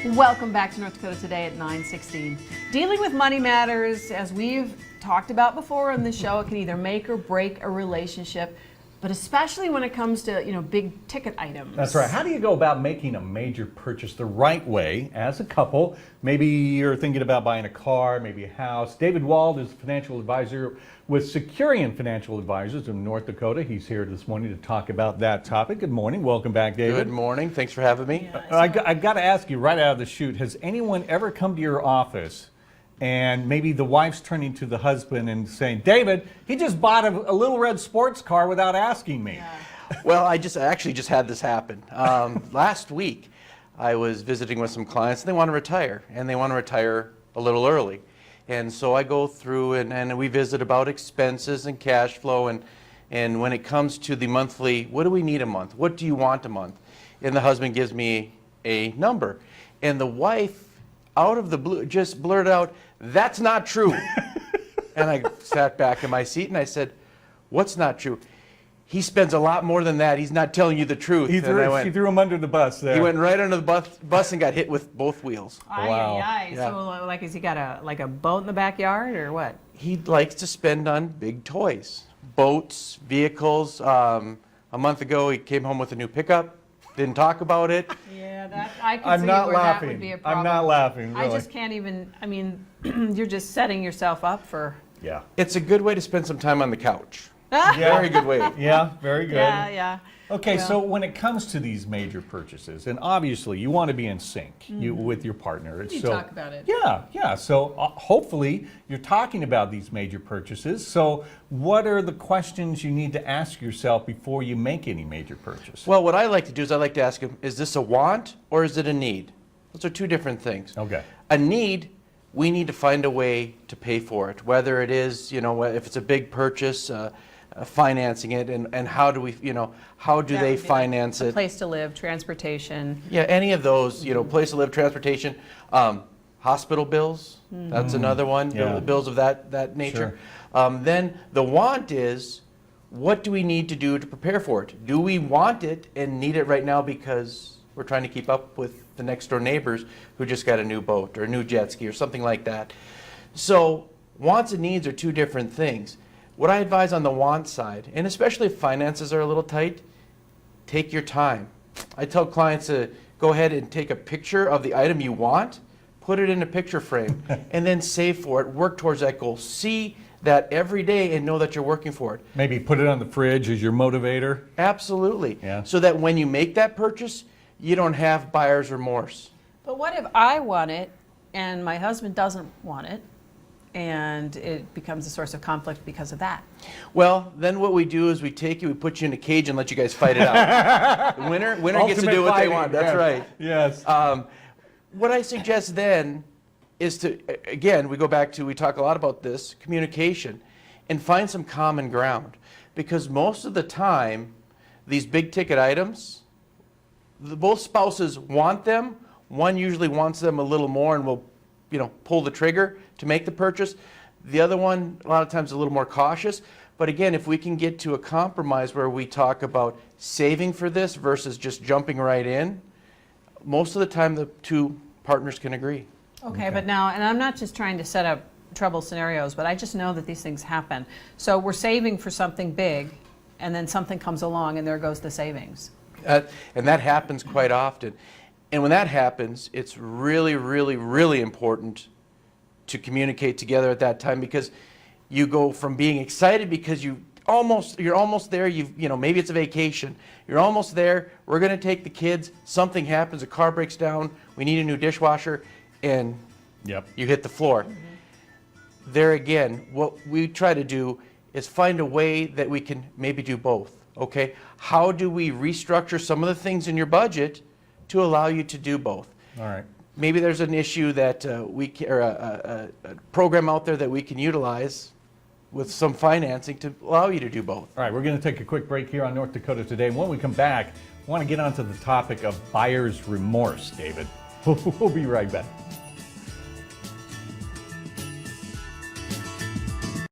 Welcome back to North Dakota Today at 9:16. Dealing with money matters, as we've talked about before on the show, it can either make or break a relationship, but especially when it comes to, big ticket items. That's right. How do you go about making a major purchase the right way as a couple? Maybe you're thinking about buying a car, maybe a house. David Wald is a financial advisor with Securian Financial Advisors in North Dakota. He's here this morning to talk about that topic. Good morning. Welcome back, David. Good morning. Thanks for having me. Yeah, I got to ask you right out of the chute, has anyone ever come to your office and maybe the wife's turning to the husband and saying, David, he just bought a little red sports car without asking me? Yeah. Well, I actually just had this happen. Last week, I was visiting with some clients, and they want to retire, and they want to retire a little early. And so I go through and we visit about expenses and cash flow, and when it comes to the monthly, what do we need a month? What do you want a month? And the husband gives me a number. And the wife, out of the blue, just blurted out, "That's not true." And I sat back in my seat and I said, "What's not true?" "He spends a lot more than that. He's not telling you the truth." She threw him under the bus there. He went right under the bus and got hit with both wheels. Wow. Aye. Yeah. So, has he got a boat in the backyard or what? He likes to spend on big toys, boats, vehicles. A month ago, he came home with a new pickup. Didn't talk about it. Yeah, I can I'm see not where laughing. that would be a problem. I'm not laughing, really. I just can't even, you're just setting yourself up for... Yeah. It's a good way to spend some time on the couch. Yeah. Very good way. Yeah, very good. Yeah. Okay, Well- so when it comes to these major purchases, and obviously you want to be in sync with your partner. You talk about it. Yeah. So hopefully you're talking about these major purchases. So what are the questions you need to ask yourself before you make any major purchase? Well, what I like to do is I like to ask him, is this a want or is it a need? Those are two different things. Okay. A need, we need to find a way to pay for it, whether it is, if it's a big purchase, financing it, and how do we, how do That they would be finance a it? place to live, transportation. Yeah, any of those, place to live, transportation, hospital bills, that's another one, Yeah. bills of that nature. Then the want is, what do we need to do to prepare for it? Do we want it and need it right now because we're trying to keep up with the next door neighbors who just got a new boat or a new jet ski or something like that? So wants and needs are two different things. What I advise on the want side, and especially if finances are a little tight, take your time. I tell clients to go ahead and take a picture of the item you want, put it in a picture frame, and then save for it, work towards that goal. See that every day and know that you're working for it. Maybe put it on the fridge as your motivator. Absolutely. Yeah. So that when you make that purchase, you don't have buyer's remorse. But what if I want it and my husband doesn't want it, and it becomes a source of conflict because of that? Well, then what we do is we take you, we put you in a cage and let you guys fight it out. The winner gets to Ultimate do what they fighting, want. That's yes. right. Yes. What I suggest then is to, again, we talk a lot about this, communication, and find some common ground. Because most of the time, these big ticket items, both spouses want them. One usually wants them a little more and will, pull the trigger to make the purchase. The other one, a lot of times, a little more cautious. But again, if we can get to a compromise where we talk about saving for this versus just jumping right in, most of the time the two partners can agree. Okay, but now, and I'm not just trying to set up trouble scenarios, but I just know that these things happen. So we're saving for something big, and then something comes along, and there goes the savings. And that happens quite often. And when that happens, it's really, really, really important to communicate together at that time, because you go from being excited because you're almost there. Maybe it's a vacation. You're almost there. We're going to take the kids. Something happens. A car breaks down. We need a new dishwasher, and you hit the floor. Mm-hmm. There again, what we try to do is find a way that we can maybe do both. Okay, how do we restructure some of the things in your budget to allow you to do both? All right. Maybe there's an issue that a program out there that we can utilize with some financing to allow you to do both. All right, we're going to take a quick break here on North Dakota Today. When we come back, I want to get onto the topic of buyer's remorse, David. We'll be right back.